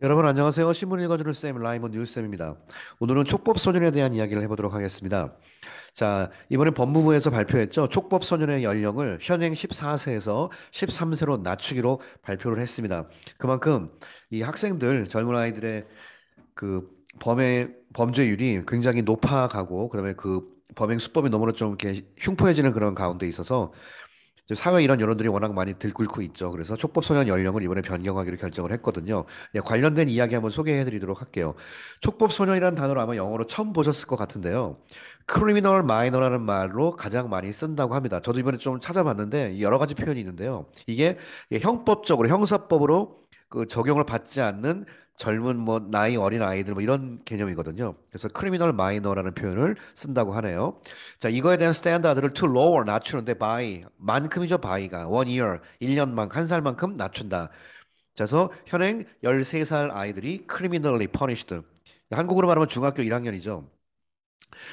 여러분 안녕하세요. 신문 읽어주는 쌤 라이먼 뉴쌤입니다. 오늘은 촉법소년에 대한 이야기를 해보도록 하겠습니다. 자, 이번에 법무부에서 발표했죠. 촉법소년의 연령을 현행 14세에서 13세로 낮추기로 발표를 했습니다. 그만큼 이 학생들, 젊은 아이들의 그 범죄율이 굉장히 높아가고 그다음에 그 범행 수법이 너무나 좀 이렇게 흉포해지는 그런 가운데 있어서 지금 사회 이런 여론들이 워낙 많이 들끓고 있죠. 그래서 촉법소년 연령을 이번에 변경하기로 결정을 했거든요. 예, 관련된 이야기 한번 소개해드리도록 할게요. 촉법소년이라는 단어를 아마 영어로 처음 보셨을 것 같은데요. 크리미널 마이너라는 말로 가장 많이 쓴다고 합니다. 저도 이번에 좀 찾아봤는데 여러 가지 표현이 있는데요. 이게 예, 형법적으로 형사법으로 그 적용을 받지 않는 젊은 뭐 나이 어린 아이들 뭐 이런 개념이거든요. 그래서 크리미널 마이너라는 표현을 쓴다고 하네요. 자, 이거에 대한 스탠다드를 to lower 낮추는데 by 만큼이죠. by가 one year 1년만큼 한 살만큼 낮춘다. 그래서 현행 13살 아이들이 criminally punished. 한국으로 말하면 중학교 1학년이죠.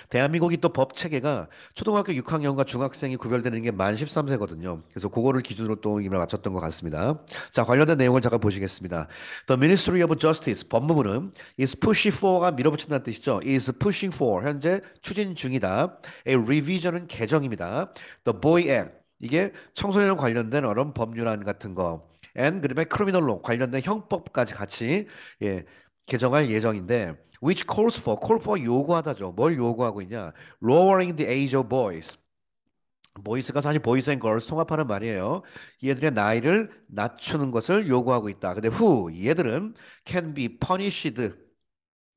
대한민국이 또 법 체계가 초등학교 6학년과 중학생이 구별되는 게 만 13세거든요. 그래서 그거를 기준으로 또 임을 맞췄던 것 같습니다. 자, 관련된 내용을 잠깐 보시겠습니다. The Ministry of Justice, 법무부는 is pushing for가 밀어붙인다는 뜻이죠. is pushing for, 현재 추진 중이다. A revision은 개정입니다. The Boy Act, 이게 청소년 관련된 어떤 법률안 같은 거. and 그다음에 criminal law 관련된 형법까지 같이 예, 개정할 예정인데 which calls for, call for 요구하다죠. 뭘 요구하고 있냐? lowering the age of boys. boys가 사실 boys and girls 통합하는 말이에요. 얘들의 나이를 낮추는 것을 요구하고 있다. 근데 who 얘들은 can be punished.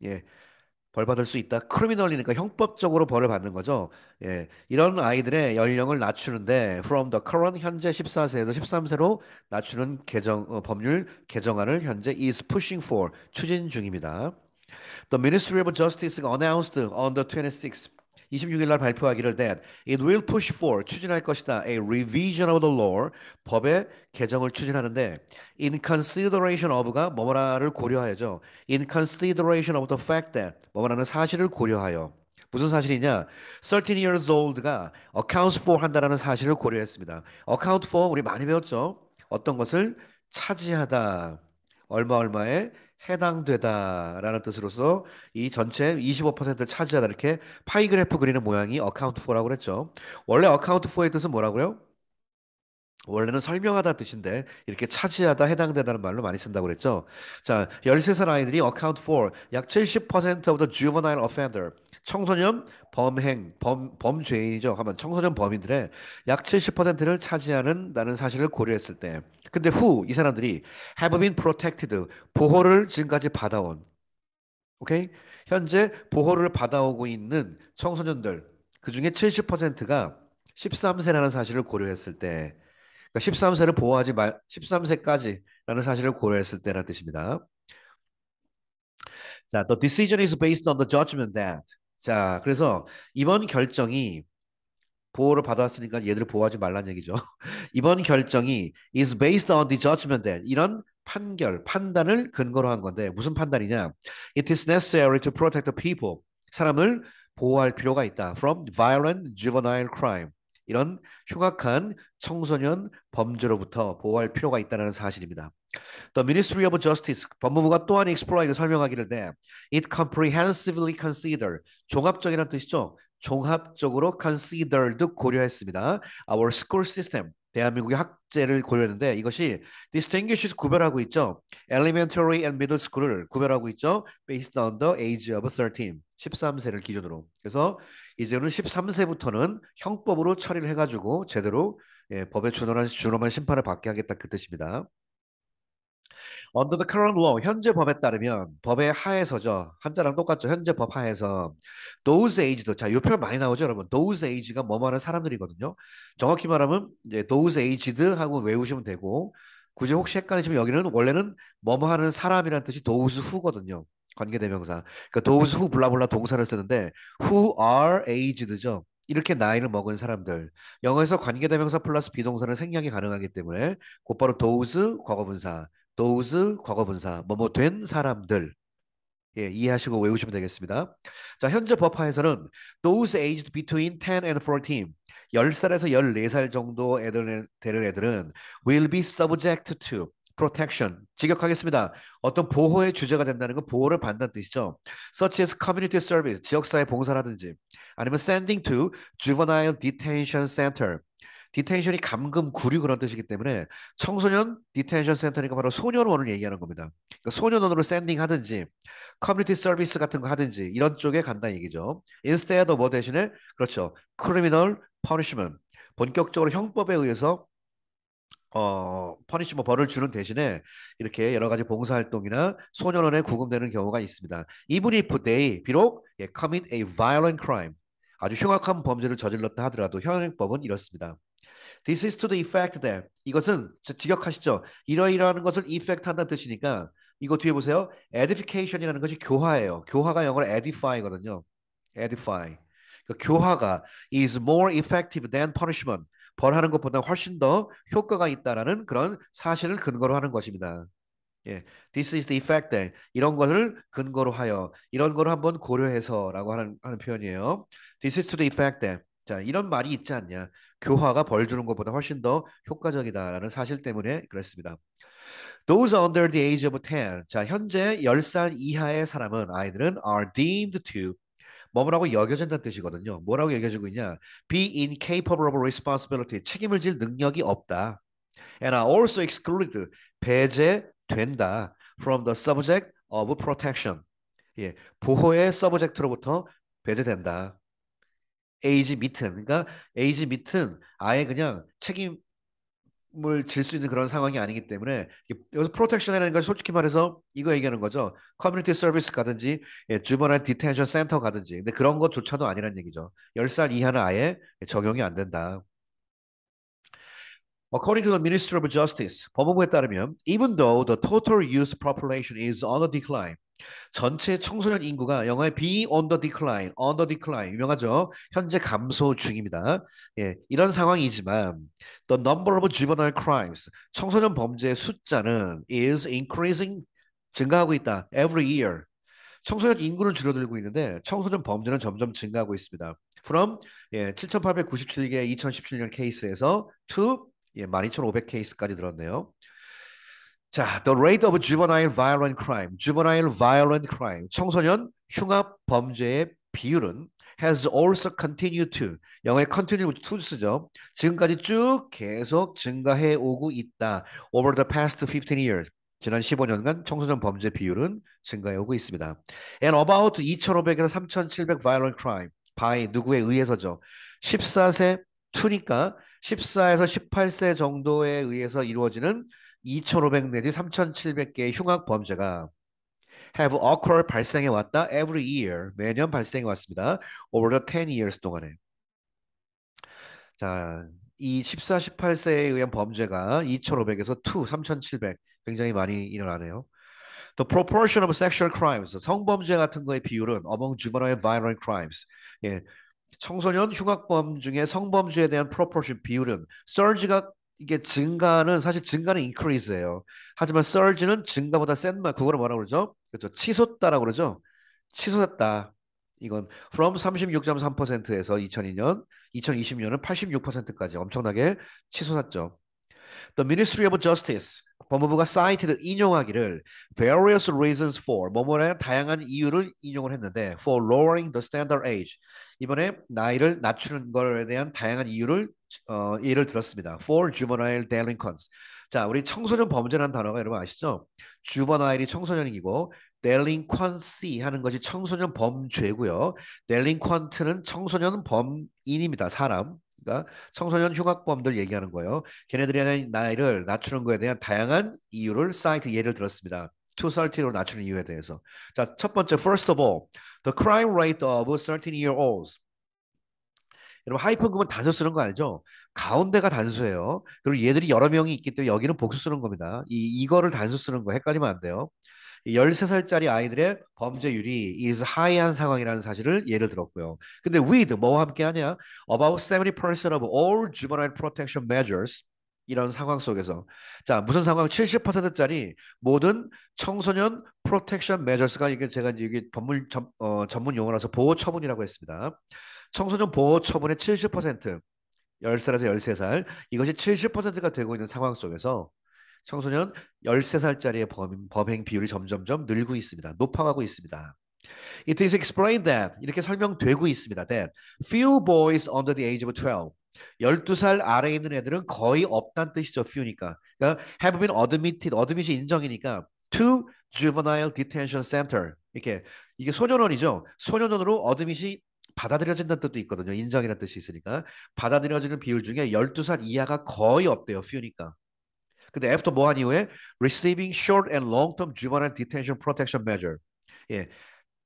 예, 벌 받을 수 있다. 크리미널이니까 형법적으로 벌을 받는 거죠. 예, 이런 아이들의 연령을 낮추는데 from the current 현재 14세에서 13세로 낮추는 법률 개정안을 현재 is pushing for 추진 중입니다. The Ministry of Justice가 announced on the 26th 26일 날 발표하기를 that it will push for 추진할 것이다. A revision of the law 법의 개정을 추진하는데 in consideration of가 뭐뭐라를 고려하여죠. In consideration of the fact that 뭐뭐라는 사실을 고려하여 무슨 사실이냐? 13 years old가 accounts for 한다라는 사실을 고려했습니다. account for 우리 많이 배웠죠. 어떤 것을 차지하다. 얼마 얼마에 해당되다라는 뜻으로서 이 전체 25%를 차지하다 이렇게 파이 그래프 그리는 모양이 account for라고 그랬죠. 원래 account for의 뜻은 뭐라고요? 원래는 설명하다 뜻인데 이렇게 차지하다 해당되다는 말로 많이 쓴다고 그랬죠. 자, 13살 아이들이 account for 약 70% of the juvenile offender 청소년 범죄인이죠. 하면 청소년 범인들의 약 70%를 차지하는다는 사실을 고려했을 때 근데 who 이 사람들이 have been protected 보호를 지금까지 받아온 오케이? 현재 보호를 받아오고 있는 청소년들 그중에 70%가 13세라는 사실을 고려했을 때 그러니까 13세를 보호하지 말 13세까지라는 사실을 고려했을 때라는 뜻입니다. 자, the decision is based on the judgment that 자, 그래서 이번 결정이 보호를 받았으니까 얘들을 보호하지 말란 얘기죠. 이번 결정이 is based on the judgment that 이런 판단을 근거로 한 건데 무슨 판단이냐? It is necessary to protect the people. 사람을 보호할 필요가 있다. From violent juvenile crime. 이런 흉악한 청소년 범죄로부터 보호할 필요가 있다는 사실입니다. The Ministry of Justice, 법무부가 또한 explain 설명하기를 돼. It comprehensively consider, 종합적이라는 뜻이죠. 종합적으로 considered 고려했습니다. Our school system, 대한민국의 학제를 고려했는데 이것이 distinguishes 구별하고 있죠. Elementary and middle school을 구별하고 있죠. Based on the age of 13, 13세를 기준으로. 그래서 이제는 13세부터는 형법으로 처리를 해가지고 제대로 예, 법에 준엄한 심판을 받게 하겠다 그 뜻입니다. Under the current law, 현재 법에 따르면 법의 하에서죠. 한자랑 똑같죠. 현재 법 하에서 those aged, 자, 이 표현 많이 나오죠, 여러분. those age가 뭐뭐 하는 사람들이거든요. 정확히 말하면 이제 those aged 하고 외우시면 되고 굳이 혹시 헷갈리시면 여기는 원래는 뭐뭐 하는 사람이라는 뜻이 those who거든요. 관계대명사. 그러니까 those who 블라블라 동사를 쓰는데 who are aged죠. 이렇게 나이를 먹은 사람들. 영어에서 관계대명사 플러스 비동사는 생략이 가능하기 때문에 곧바로 those 과거분사. those 과거분사 뭐뭐 된 사람들 예, 이해하시고 외우시면 되겠습니다. 자, 현재 법하에서는 those aged between 10 and 14 10살에서 14살 정도 되는 애들은 will be subject to protection. 직역하겠습니다. 어떤 보호의 주제가 된다는 건 보호를 받는다는 뜻이죠. Such as community service, 지역사회 봉사라든지 아니면 sending to juvenile detention center. 디텐션이 감금, 구류 그런 뜻이기 때문에 청소년 디텐션 센터니까 바로 소년원을 얘기하는 겁니다. 그러니까 소년원으로 샌딩 하든지 커뮤니티 서비스 같은 거 하든지 이런 쪽에 간다는 얘기죠. Instead of 뭐 대신에 그렇죠. criminal punishment. 본격적으로 형법에 의해서 퍼니시먼 벌을 주는 대신에 이렇게 여러 가지 봉사활동이나 소년원에 구금되는 경우가 있습니다. Even if they 비록 commit a violent crime 아주 흉악한 범죄를 저질렀다 하더라도 현행법은 이렇습니다. This is to the effect that 이것은 직역하시죠. 이러이러하는 것을 effect 한다는 뜻이니까 이거 뒤에 보세요. edification이라는 것이 교화예요. 교화가 영어로 edify거든요. edify. 그러니까 교화가 is more effective than punishment. 벌하는 것보다 훨씬 더 효과가 있다라는 그런 사실을 근거로 하는 것입니다. 예, this is the effect that 이런 것을 근거로 하여 이런 거를 한번 고려해서라고 하는 표현이에요. This is to the effect that 자 이런 말이 있지 않냐? 교화가 벌 주는 것보다 훨씬 더 효과적이다라는 사실 때문에 그렇습니다. Those under the age of 10. 자 현재 10살 이하의 사람은 아이들은 are deemed to 뭐라고 여겨진다는 뜻이거든요. 뭐라고 여겨지고 있냐? Be incapable of responsibility. 책임을 질 능력이 없다. And are also excluded. 배제된다. From the subject of protection. 예, 보호의 서브젝트로부터 배제된다. 에이지 밑은 그러니까 에이지 밑은 아예 그냥 책임을 질 수 있는 그런 상황이 아니기 때문에 여기서 프로텍션이라는 걸 솔직히 말해서 이거 얘기하는 거죠. 커뮤니티 서비스 가든지 주버날 디텐션 센터 가든지 근데 그런 것조차도 아니란 얘기죠. 10살 이하는 아예 적용이 안 된다. According to the Ministry of Justice, 법무부에 따르면 even though the total youth population is on the decline 전체 청소년 인구가 영어에 be on the decline 유명하죠. 현재 감소 중입니다. 예, 이런 상황이지만 the number of juvenile crimes 청소년 범죄의 숫자는 is increasing 증가하고 있다. Every year. 청소년 인구를 줄어들고 있는데 청소년 범죄는 점점 증가하고 있습니다. From 7,897개 2017년 케이스에서 to 12,500 케이스까지 늘었네요. 자, the rate of juvenile violent crime, juvenile violent crime, 청소년 흉악 범죄의 비율은 has also continued to, 영어에 continue to 쓰죠. 지금까지 쭉 계속 증가해 오고 있다. Over the past 15 years. 지난 15년간 청소년 범죄 비율은 증가해 오고 있습니다. And about 2,500에서 3,700 violent crime, by 누구에 의해서죠. 14세 투니까 14에서 18세 정도에 의해서 이루어지는 2,500 내지 3,700개의 흉악 범죄가 have occurred 발생해 왔다 every year 매년 발생해 왔습니다. over the 10 years 동안에. 자, 이 14, 18세에 의한 범죄가 2,500에서 2, 3,700 굉장히 많이 일어나네요. The proportion of sexual crimes 성범죄 같은 거의 비율은 among juvenile violent crimes 예, 청소년 흉악범 중에 성범죄에 대한 proportion 비율은 surge가 이게 증가는 사실 증가는 increase예요. 하지만 surge는 증가보다 센 말, 그거를 뭐라고 그러죠? 그렇죠. 치솟다라고 그러죠. 치솟았다. 이건 from 36.3%에서 2002년, 2020년은 86%까지 엄청나게 치솟았죠. The Ministry of Justice, 법무부가 cited 인용하기를 various reasons for 뭐뭐라는 다양한 이유를 인용을 했는데 for lowering the standard age 이번에 나이를 낮추는 것에 대한 다양한 이유를 예를 들었습니다. For juvenile delinquents. 자, 우리 청소년 범죄라는 단어가 여러분 아시죠? juvenile이 청소년이고 delinquency 하는 것이 청소년 범죄고요. delinquent는 청소년 범인입니다. 사람. 그러니까 청소년 흉악범들 얘기하는 거예요. 걔네들이 하는 나이를 낮추는 거에 대한 다양한 이유를 사이트 예를 들었습니다. to 30로 낮추는 이유에 대해서. 자, 첫 번째, first of all, the crime rate of 13-year-olds. 여러분 하이픈급은 단수 쓰는 거 알죠? 가운데가 단수예요. 그리고 얘들이 여러 명이 있기 때문에 여기는 복수 쓰는 겁니다. 이거를 단수 쓰는 거 헷갈리면 안 돼요. 13살짜리 아이들의 범죄율이 is high한 상황이라는 사실을 예를 들었고요. 근데 with 뭐와 함께 하냐? About 70% of all juvenile protection measures 이런 상황 속에서 자 무슨 상황 70%짜리 모든 청소년 프로텍션 메저스가 이게 제가 이게 전문 용어라서 보호 처분이라고 했습니다. 청소년 보호 처분의 70% 10살에서 13살 이것이 70%가 되고 있는 상황 속에서 청소년 13살짜리의 범행 비율이 점점점 늘고 있습니다. 높아가고 있습니다. It is explained that 이렇게 설명되고 있습니다. That few boys under the age of 12 12살 아래에 있는 애들은 거의 없다는 뜻이죠. few니까. 그러니까 have been admitted, admit이 인정이니까 to juvenile detention center. 이렇게 이게 소년원이죠. 소년원으로 admit이 받아들여진다는 뜻도 있거든요. 인정이라는 뜻이 있으니까 받아들여지는 비율 중에 12살 이하가 거의 없대요. few니까. 근데 after 뭐 한 이후에 receiving short and long-term juvenile detention protection measure. 예,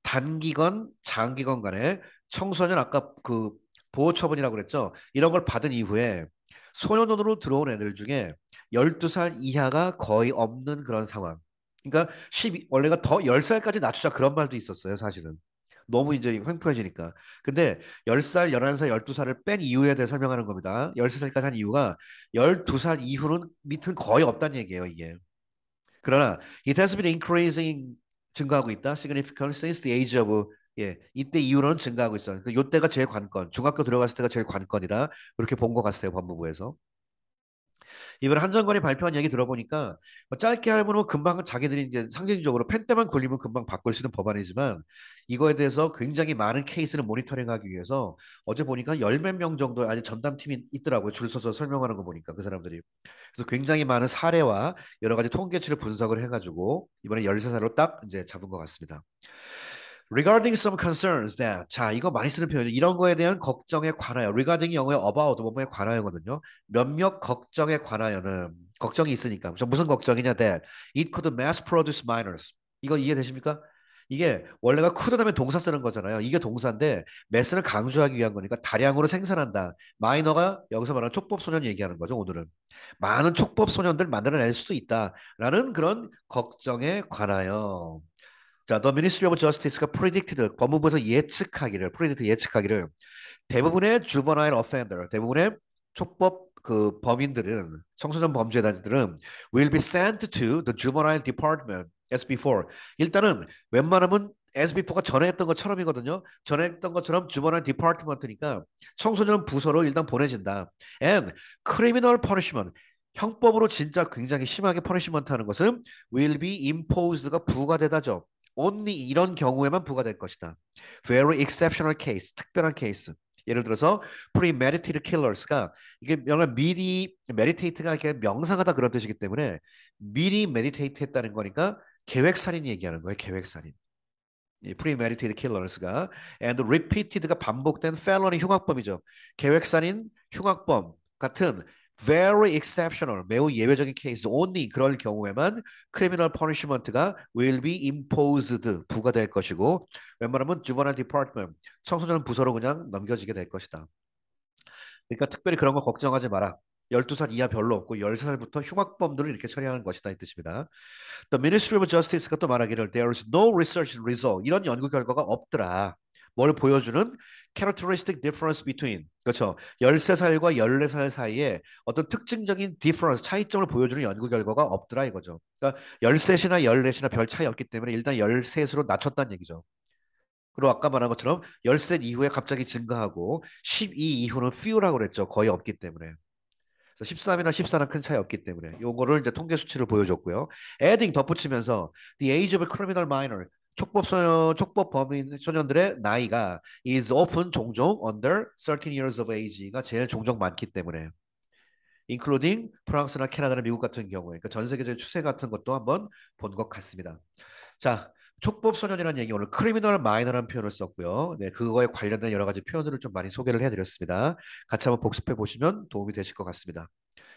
단기건 장기건 간에 청소년 아까 그 보호 처분이라고 그랬죠. 이런 걸 받은 이후에 소년원으로 들어온 애들 중에 12살 이하가 거의 없는 그런 상황. 그러니까 12, 원래가 더 10살까지 낮추자 그런 말도 있었어요, 사실은. 너무 이제 횡포해지니까. 근데 10살, 11살, 12살을 뺀 이유에 대해 설명하는 겁니다. 13살까지 한 이유가 12살 이후는 밑은 거의 없다는 얘기예요, 이게. 그러나 it has been increasing 증가하고 있다. significantly since the age of 예, 이때 이후로는 증가하고 있어. 그 요때가 제일 관건. 중학교 들어갔을 때가 제일 관건이다. 그렇게 본 것 같아요, 법무부에서. 이번에 한정관이 발표한 얘기 들어보니까 뭐 짧게 하면 금방 자기들이 이제 상징적으로 펜 때만 걸리면 금방 바꿀 수 있는 법안이지만 이거에 대해서 굉장히 많은 케이스를 모니터링하기 위해서 어제 보니까 열 몇 명 정도 아니 전담팀이 있더라고요. 줄 서서 설명하는 거 보니까 그 사람들이. 그래서 굉장히 많은 사례와 여러 가지 통계치를 분석을 해가지고 이번에 13살로 딱 이제 잡은 것 같습니다. Regarding some concerns that 자 이거 많이 쓰는 표현이죠. 이런 거에 대한 걱정에 관하여 regarding 영어의 about 뭐뭐에 관하여거든요. 몇몇 걱정에 관하여는 걱정이 있으니까 무슨 걱정이냐 that it could mass produce minors 이거 이해되십니까? 이게 원래가 could 다음에 동사 쓰는 거잖아요. 이게 동사인데 mass를 강조하기 위한 거니까 다량으로 생산한다. 마이너가 여기서 말하는 촉법 소년 얘기하는 거죠. 오늘은 많은 촉법 소년들 만들어낼 수도 있다라는 그런 걱정에 관하여 자, The Ministry of Justice가 predicted 법무부에서 예측하기를 predict 예측하기를 대부분의 juvenile offender 대부분의 촉법 그 범인들은 청소년 범죄자들은 will be sent to the juvenile department as before. 일단은 웬만하면 as before가 전에 했던 것처럼이거든요. 전에 했던 것처럼 juvenile department니까 청소년 부서로 일단 보내진다. And criminal punishment 형법으로 진짜 굉장히 심하게 퍼니시먼트 하는 것은 will be imposed가 부과되다죠. only 이런 경우에만 부과될 것이다. Very exceptional case, 특별한 케이스. 예를 들어서 premeditated killers가 이게 명한 미리 meditate가 이렇게 명상하다 그런 뜻이기 때문에 미리 meditate 했다는 거니까 계획살인 얘기하는 거예요. 계획살인. 이 premeditated killers가 and repeated가 반복된 felony 흉악범이죠. 계획살인, 흉악범 같은 very exceptional 매우 예외적인 케이스 only 그럴 경우에만 criminal punishment가 will be imposed 부과될 것이고 웬만하면 juvenile department 청소년 부서로 그냥 넘겨지게 될 것이다. 그러니까 특별히 그런 거 걱정하지 마라. 12살 이하 별로 없고 13살부터 흉악범들을 이렇게 처리하는 것이다 이 뜻입니다. The Ministry of Justice가 또 말하기를 there is no research result 이런 연구 결과가 없더라. 뭘 보여주는 characteristic difference between 그렇죠. 13살과 14살 사이에 어떤 특징적인 difference 차이점을 보여주는 연구 결과가 없더라 이거죠. 그러니까 13이나 14이나 별 차이 없기 때문에 일단 13으로 낮췄다는 얘기죠. 그리고 아까 말한 것처럼 13 이후에 갑자기 증가하고 12 이후는 few라고 그랬죠. 거의 없기 때문에. 그래서 13이나 14는 큰 차이 없기 때문에 요거를 이제 통계 수치를 보여줬고요. adding 덧붙이면서 the age of a criminal minor 촉법 소년, 촉법 범인 소년들의 나이가 is often 종종 under 13 years of age가 제일 종종 많기 때문에 including 프랑스나 캐나다나 미국 같은 경우에 그러니까 전 세계적인 추세 같은 것도 한번 본 것 같습니다. 자, 촉법 소년이라는 얘기 오늘 크리미널 마이너라는 표현을 썼고요. 네, 그거에 관련된 여러 가지 표현들을 좀 많이 소개를 해드렸습니다. 같이 한번 복습해 보시면 도움이 되실 것 같습니다.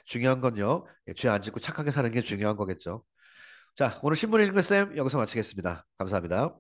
중요한 건요, 죄 안 짓고 착하게 사는 게 중요한 거겠죠. 자, 오늘 신문 읽는 쌤 여기서 마치겠습니다. 감사합니다.